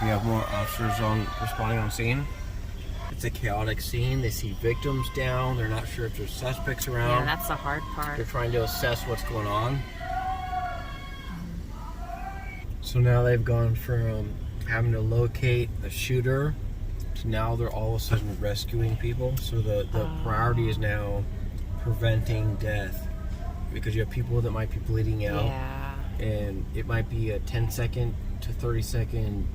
We have more officers responding on scene. It's a chaotic scene. They see victims down. They're not sure if there's suspects around. Yeah, that's the hard part. They're trying to assess what's going on. So now they've gone from having to locate a shooter to now they're all of a sudden rescuing people. So the priority is now preventing death, because you have people that might be bleeding out. Yeah. And it might be a 10-second to 30-second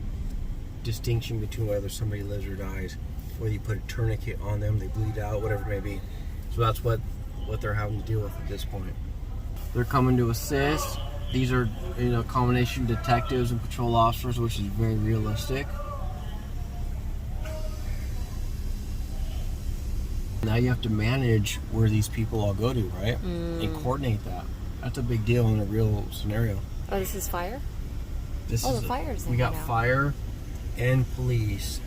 distinction between whether somebody lives or dies. Whether you put a tourniquet on them, they bleed out, whatever it may be. So that's what they're having to deal with at this point. They're coming to assist. These are, combination detectives and patrol officers, which is very realistic. Now you have to manage where these people all go to, right? And coordinate that. That's a big deal in a real scenario. Oh, this is fire? The fire's in. We got fire and police.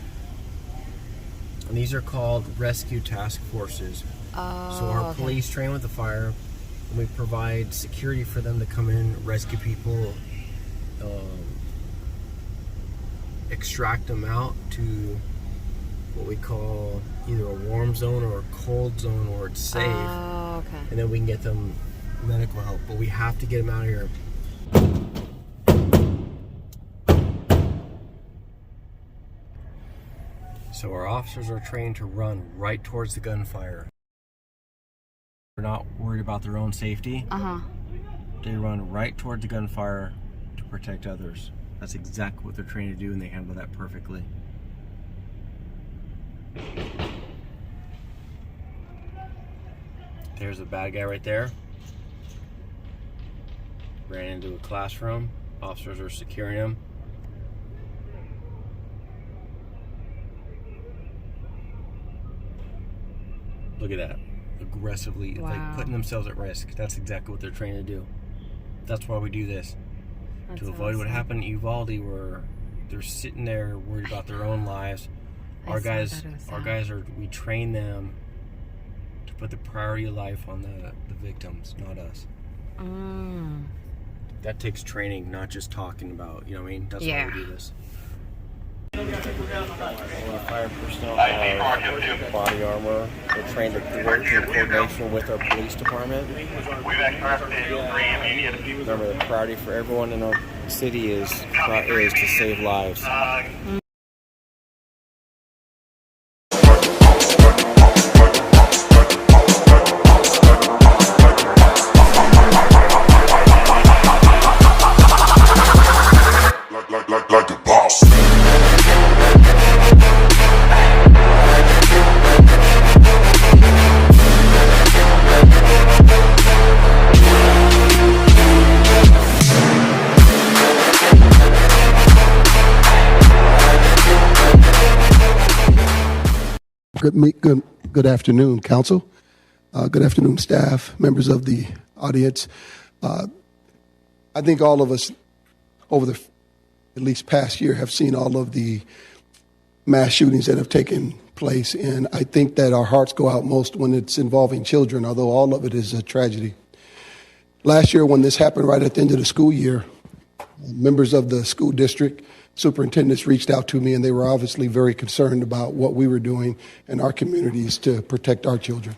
And these are called rescue task forces. Oh, so our police train with the fire, and we provide security for them to come in, rescue people, extract them out to what we call either a warm zone or a cold zone where it's safe. Oh, okay. And then we can get them medical help. But we have to get them out of here. So our officers are trained to run right towards the gunfire. They're not worried about their own safety. They run right toward the gunfire to protect others. That's exactly what they're trained to do, and they handle that perfectly. There's a bad guy right there. Ran into a classroom. Officers are securing him. Look at that. Aggressively, like putting themselves at risk. That's exactly what they're trained to do. That's why we do this. That's to avoid what happened in Uvalde, where they're sitting there worried about their own lives. Our guys we train them to put the priority of life on the victims, not us. That takes training, not just talking about, you know what I mean? That's why we do this. All the fire personnel have body armor. They're trained to work in coordination with our police department. Remember, the priority for everyone in our city is to save lives. Like the boss. Good afternoon, Council. Good afternoon, staff, members of the audience. I think all of us over the at least past year have seen all of the mass shootings that have taken place, and I think that our hearts go out most when it's involving children, although all of it is a tragedy. Last year, when this happened right at the end of the school year, members of the school district, superintendents reached out to me, and they were obviously very concerned about what we were doing in our communities to protect our children.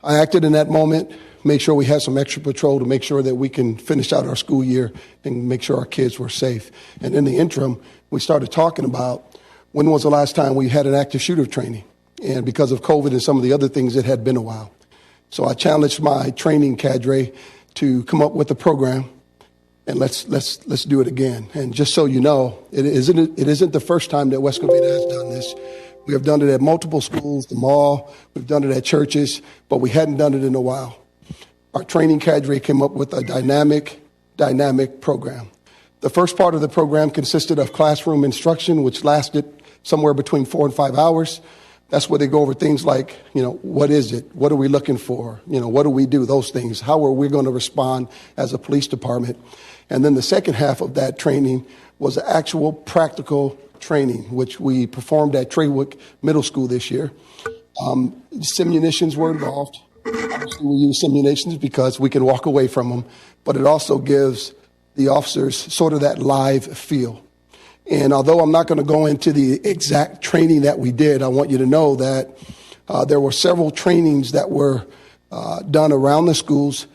I acted in that moment, made sure we had some extra patrol to make sure that we can finish out our school year and make sure our kids were safe. And in the interim, we started talking about when was the last time we had an active shooter training. And because of COVID and some of the other things, it had been a while. So I challenged my training cadre to come up with a program, and let's do it again. And just so you know, it isn't the first time that West Covina has done this. We have done it at multiple schools, the mall, we've done it at churches, but we hadn't done it in a while. Our training cadre came up with a dynamic program. The first part of the program consisted of classroom instruction, which lasted somewhere between 4 and 5 hours. That's where they go over things like, what is it? What are we looking for? What do we do? Those things. How are we going to respond as a police department? And then the second half of that training was actual practical training, which we performed at Treywick Middle School this year. Simunitions were involved. Obviously, we use simunitions because we can walk away from them, but it also gives the officers sort of that live feel. And although I'm not going to go into the exact training that we did, I want you to know that there were several trainings that were done around the schools,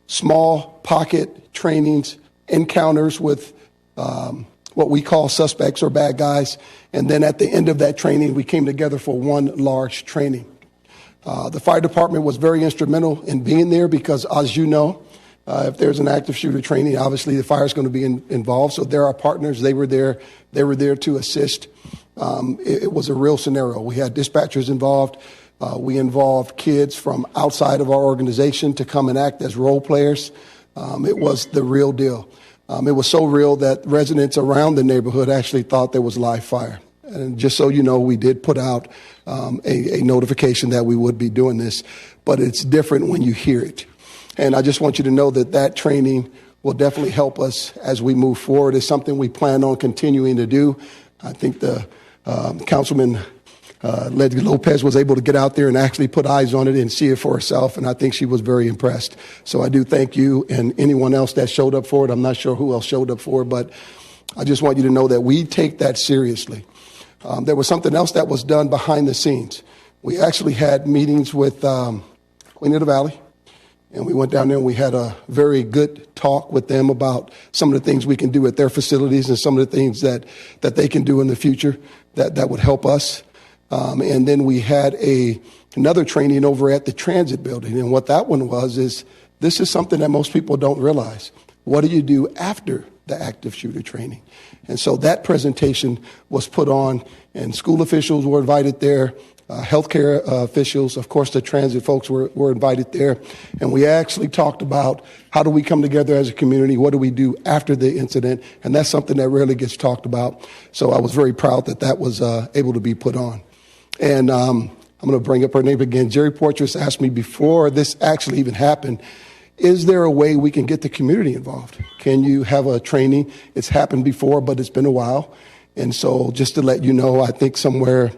small pocket trainings, encounters with what we call suspects or bad guys. And then at the end of that training, we came together for one large training. The fire department was very instrumental in being there because, as you know, if there's an active shooter training, obviously the fire is going to be involved. So they're our partners. They were there. They were there to assist. It was a real scenario. We had dispatchers involved. We involved kids from outside of our organization to come and act as role players. It was the real deal. It was so real that residents around the neighborhood actually thought there was live fire. And just so you know, we did put out a notification that we would be doing this, but it's different when you hear it. And I just want you to know that that training will definitely help us as we move forward. It's something we plan on continuing to do. I think the Councilman Leslie Lopez was able to get out there and actually put eyes on it and see it for herself, and I think she was very impressed. So I do thank you and anyone else that showed up for it. I'm not sure who else showed up for it, but I just want you to know that we take that seriously. There was something else that was done behind the scenes. We actually had meetings with Queen of the Valley, and we went down there and we had a very good talk with them about some of the things we can do at their facilities and some of the things that they can do in the future that would help us. And then we had another training over at the transit building. And what that one was is this is something that most people don't realize. What do you do after the active shooter training? And so that presentation was put on, and school officials were invited there. Healthcare officials, of course, the transit folks were invited there. And we actually talked about how do we come together as a community? What do we do after the incident? And that's something that rarely gets talked about. So I was very proud that that was able to be put on. And I'm going to bring up her name again. Jerry Portress asked me before this actually even happened, is there a way we can get the community involved? Can you have a training? It's happened before, but it's been a while. And so just to let you know, I think somewhere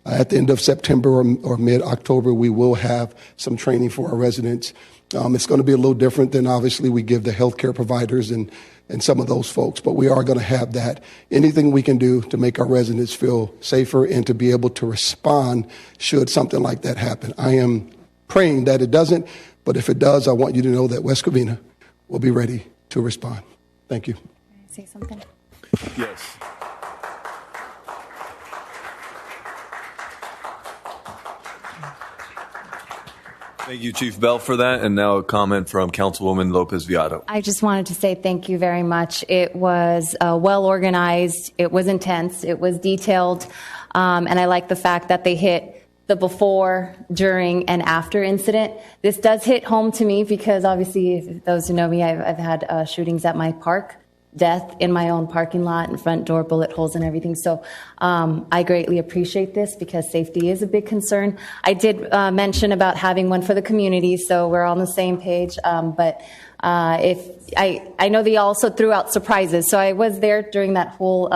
at the end of September or mid-October, we will have some training for our residents. It's going to be a little different than obviously we give the healthcare providers and some of those folks, but we are going to have that. Anything we can do to make our residents feel safer and to be able to respond should something like that happen. I am praying that it doesn't, but if it does, I want you to know that West Covina will be ready to respond. Thank you. Can I say something? Yes. Thank you, Chief Bell, for that. And now a comment from Councilwoman Lopez-Viado. I just wanted to say thank you very much. It was well organized. It was intense. It was detailed. And I like the fact that they hit the before, during, and after incident. This does hit home to me because obviously, those who know me, I've had shootings at my park, death in my own parking lot and front door, bullet holes and everything. So I greatly appreciate this because safety is a big concern. I did mention about having one for the community, so we're on the same page. But if I know they also threw out surprises. So I was there during that whole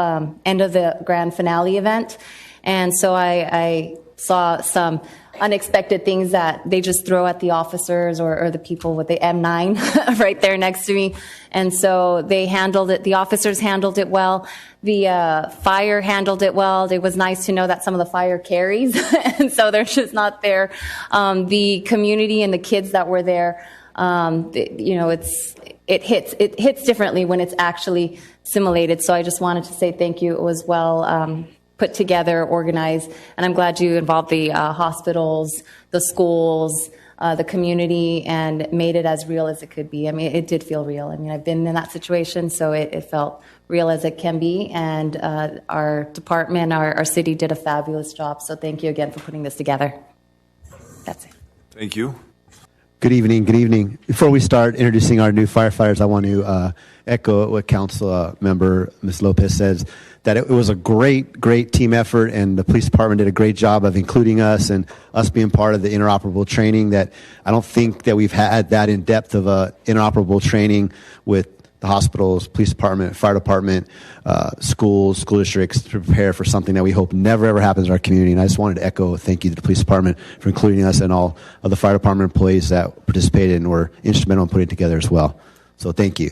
end of the grand finale event. And so I saw some unexpected things that they just throw at the officers or the people with the M9 right there next to me. And so they handled it. The officers handled it well. The fire handled it well. It was nice to know that some of the fire carries. And so they're just not there. The community and the kids that were there, it hits differently when it's actually simulated. So I just wanted to say thank you. It was well put together, organized, and I'm glad you involved the hospitals, the schools, the community, and made it as real as it could be. I mean, it did feel real. I mean, I've been in that situation, so it felt real as it can be, and our department, our city did a fabulous job, so thank you again for putting this together. That's it. Thank you. Good evening. Good evening. Before we start introducing our new firefighters, I want to echo what Council Member Ms. Lopez says, that it was a great team effort, and the police department did a great job of including us and us being part of the interoperable training. That I don't think that we've had that in depth of a interoperable training with the hospitals, police department, fire department, schools, school districts to prepare for something that we hope never ever happens in our community. And I just wanted to echo thank you to the police department for including us and all of the fire department employees that participated and were instrumental in putting it together as well. So thank you.